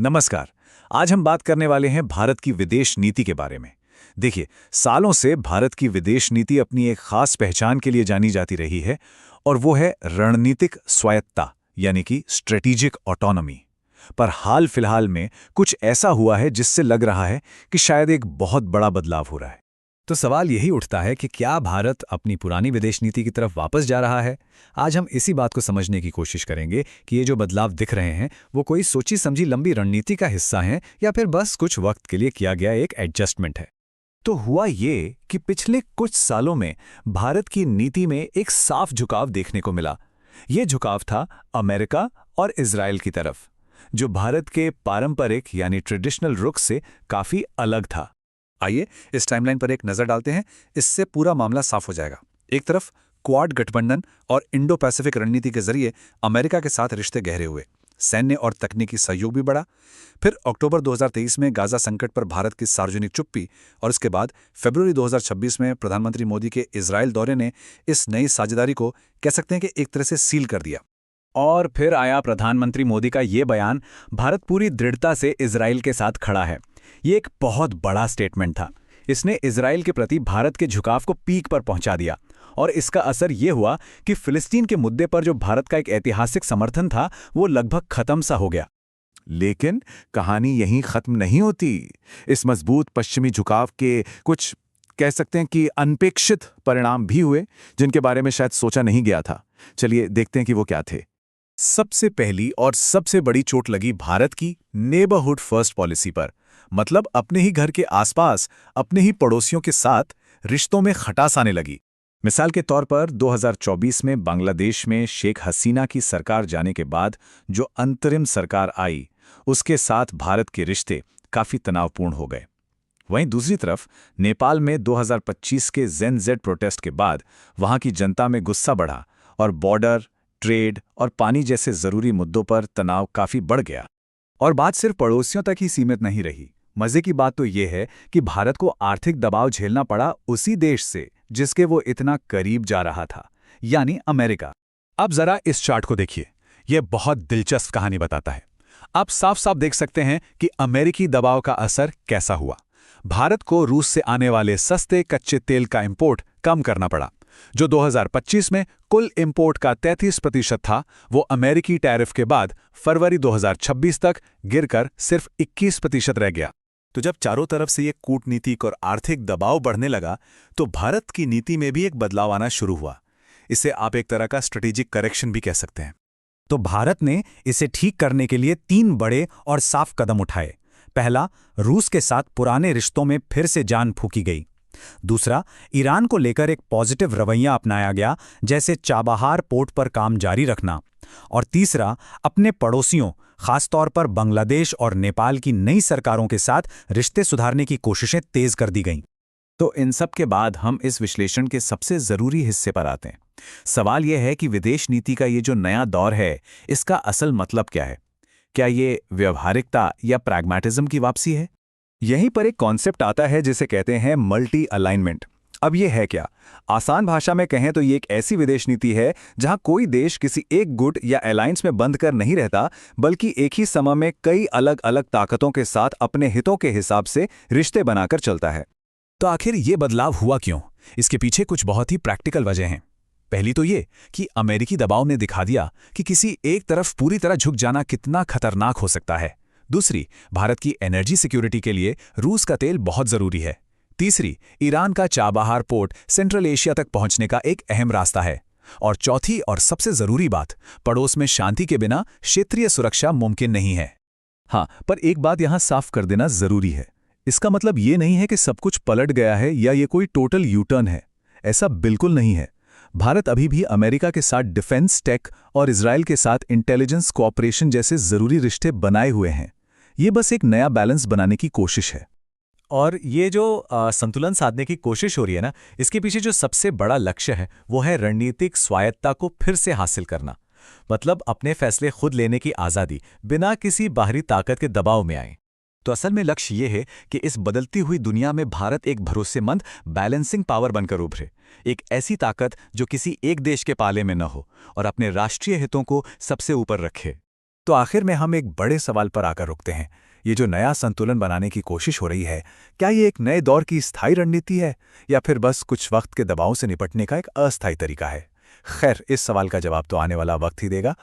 नमस्कार। आज हम बात करने वाले हैं भारत की विदेश नीति के बारे में। देखिए, सालों से भारत की विदेश नीति अपनी एक खास पहचान के लिए जानी जाती रही है और वो है रणनीतिक स्वायत्तता, यानी कि स्ट्रेटेजिक ऑटोनॉमी। पर हाल फिलहाल में कुछ ऐसा हुआ है जिससे लग रहा है कि शायद एक बहुत बड़ा बदलाव हो रहा है। तो सवाल यही उठता है कि क्या भारत अपनी पुरानी विदेश नीति की तरफ वापस जा रहा है। आज हम इसी बात को समझने की कोशिश करेंगे कि ये जो बदलाव दिख रहे हैं वो कोई सोची समझी लंबी रणनीति का हिस्सा हैं या फिर बस कुछ वक्त के लिए किया गया एक एडजस्टमेंट है। तो हुआ ये कि पिछले कुछ सालों में भारत की नीति में एक साफ झुकाव देखने को मिला। ये झुकाव था अमेरिका और इजराइल की तरफ, जो भारत के पारंपरिक यानी ट्रेडिशनल रुख से काफी अलग था। आइए इस टाइमलाइन पर एक नजर डालते हैं, इससे पूरा मामला साफ हो जाएगा। एक तरफ क्वाड गठबंधन और इंडो पैसिफिक रणनीति के जरिए अमेरिका के साथ रिश्ते गहरे हुए, सैन्य और तकनीकी सहयोग भी बढ़ा। फिर अक्टूबर 2023 में गाजा संकट पर भारत की सार्वजनिक चुप्पी और इसके बाद फरवरी 2026 में प्रधानमंत्री मोदी के इजराइल दौरे ने इस नई साझेदारी को कह सकते हैं कि एक तरह से सील कर दिया। और फिर आया प्रधानमंत्री मोदी का ये बयान, भारत पूरी दृढ़ता से इजराइल के साथ खड़ा है। ये एक बहुत बड़ा स्टेटमेंट था। इसने इजराइल के प्रति भारत के झुकाव को पीक पर पहुंचा दिया और इसका असर ये हुआ कि फिलिस्तीन के मुद्दे पर जो भारत का एक ऐतिहासिक समर्थन था वो लगभग खत्म सा हो गया। लेकिन कहानी यहीं खत्म नहीं होती। इस मजबूत पश्चिमी झुकाव के कुछ कह सकते हैं कि अनपेक्षित परिणाम भी हुए, जिनके बारे में शायद सोचा नहीं गया था। चलिए देखते हैं कि वो क्या थे। सबसे पहली और सबसे बड़ी चोट लगी भारत की नेबरहुड फर्स्ट पॉलिसी पर, मतलब अपने ही घर के आसपास अपने ही पड़ोसियों के साथ रिश्तों में खटास आने लगी। मिसाल के तौर पर 2024 में बांग्लादेश में शेख हसीना की सरकार जाने के बाद जो अंतरिम सरकार आई, उसके साथ भारत के रिश्ते काफी तनावपूर्ण हो गए। वहीं दूसरी तरफ नेपाल में 2025 के जेन-जेड प्रोटेस्ट के बाद वहां की जनता में गुस्सा बढ़ा और बॉर्डर, ट्रेड और पानी जैसे जरूरी मुद्दों पर तनाव काफी बढ़ गया। और बात सिर्फ पड़ोसियों तक ही सीमित नहीं रही। मजे की बात तो यह है कि भारत को आर्थिक दबाव झेलना पड़ा उसी देश से जिसके वो इतना करीब जा रहा था, यानी अमेरिका। अब जरा इस चार्ट को देखिए, यह बहुत दिलचस्प कहानी बताता है। आप साफ साफ देख सकते हैं कि अमेरिकी दबाव का असर कैसा हुआ। भारत को रूस से आने वाले सस्ते कच्चे तेल का इंपोर्ट कम करना पड़ा। जो 2025 में कुल इंपोर्ट का 33% था, वो अमेरिकी टैरिफ के बाद फरवरी 2026 तक गिरकर सिर्फ 21% रह गया। तो जब चारों तरफ से ये कूटनीतिक और आर्थिक दबाव बढ़ने लगा, तो भारत की नीति में भी एक बदलाव आना शुरू हुआ। इसे आप एक तरह का स्ट्रेटेजिक करेक्शन भी कह सकते हैं। तो भारत ने इसे ठीक करने के लिए 3 बड़े और साफ कदम उठाए। पहला, रूस के साथ पुराने रिश्तों में फिर से जान फूंकी गई। दूसरा, ईरान को लेकर एक पॉजिटिव रवैया अपनाया गया, जैसे चाबहार पोर्ट पर काम जारी रखना। और तीसरा, अपने पड़ोसियों खासतौर पर बांग्लादेश और नेपाल की नई सरकारों के साथ रिश्ते सुधारने की कोशिशें तेज कर दी गईं। तो इन सब के बाद हम इस विश्लेषण के सबसे जरूरी हिस्से पर आते हैं। सवाल यह है कि विदेश नीति का ये जो नया दौर है, इसका असल मतलब क्या है? क्या ये व्यवहारिकता या प्रैग्मैटिज्म की वापसी है? यहीं पर एक कॉन्सेप्ट आता है जिसे कहते हैं मल्टी अलाइनमेंट। अब ये है क्या? आसान भाषा में कहें तो ये एक ऐसी विदेश नीति है जहां कोई देश किसी एक गुट या अलायंस में बंध कर नहीं रहता, बल्कि एक ही समय में कई अलग अलग ताकतों के साथ अपने हितों के हिसाब से रिश्ते बनाकर चलता है। तो आखिर ये बदलाव हुआ क्यों? इसके पीछे कुछ बहुत ही प्रैक्टिकल वजह हैं। पहली तो ये कि अमेरिकी दबाव ने दिखा दिया कि किसी एक तरफ पूरी तरह झुक जाना कितना खतरनाक हो सकता है। दूसरी, भारत की एनर्जी सिक्योरिटी के लिए रूस का तेल बहुत जरूरी है। तीसरी, ईरान का चाबहार पोर्ट सेंट्रल एशिया तक पहुंचने का एक अहम रास्ता है। और चौथी और सबसे जरूरी बात, पड़ोस में शांति के बिना क्षेत्रीय सुरक्षा मुमकिन नहीं है। हाँ, पर एक बात यहां साफ कर देना जरूरी है। इसका मतलब ये नहीं है कि सब कुछ पलट गया है या ये कोई टोटल यू टर्न है। ऐसा बिल्कुल नहीं है। भारत अभी भी अमेरिका के साथ डिफेंस, टेक और इजराइल के साथ इंटेलिजेंस कोऑपरेशन जैसे जरूरी रिश्ते बनाए हुए हैं। ये बस एक नया बैलेंस बनाने की कोशिश है। और ये जो संतुलन साधने की कोशिश हो रही है ना, इसके पीछे जो सबसे बड़ा लक्ष्य है वो है रणनीतिक स्वायत्तता को फिर से हासिल करना। मतलब अपने फैसले खुद लेने की आज़ादी, बिना किसी बाहरी ताकत के दबाव में आए। तो असल में लक्ष्य ये है कि इस बदलती हुई दुनिया में भारत एक भरोसेमंद बैलेंसिंग पावर बनकर उभरे, एक ऐसी ताकत जो किसी एक देश के पाले में न हो और अपने राष्ट्रीय हितों को सबसे ऊपर रखे। तो आखिर में हम एक बड़े सवाल पर आकर रुकते हैं। ये जो नया संतुलन बनाने की कोशिश हो रही है, क्या ये एक नए दौर की स्थायी रणनीति है या फिर बस कुछ वक्त के दबाव से निपटने का एक अस्थायी तरीका है? खैर, इस सवाल का जवाब तो आने वाला वक्त ही देगा।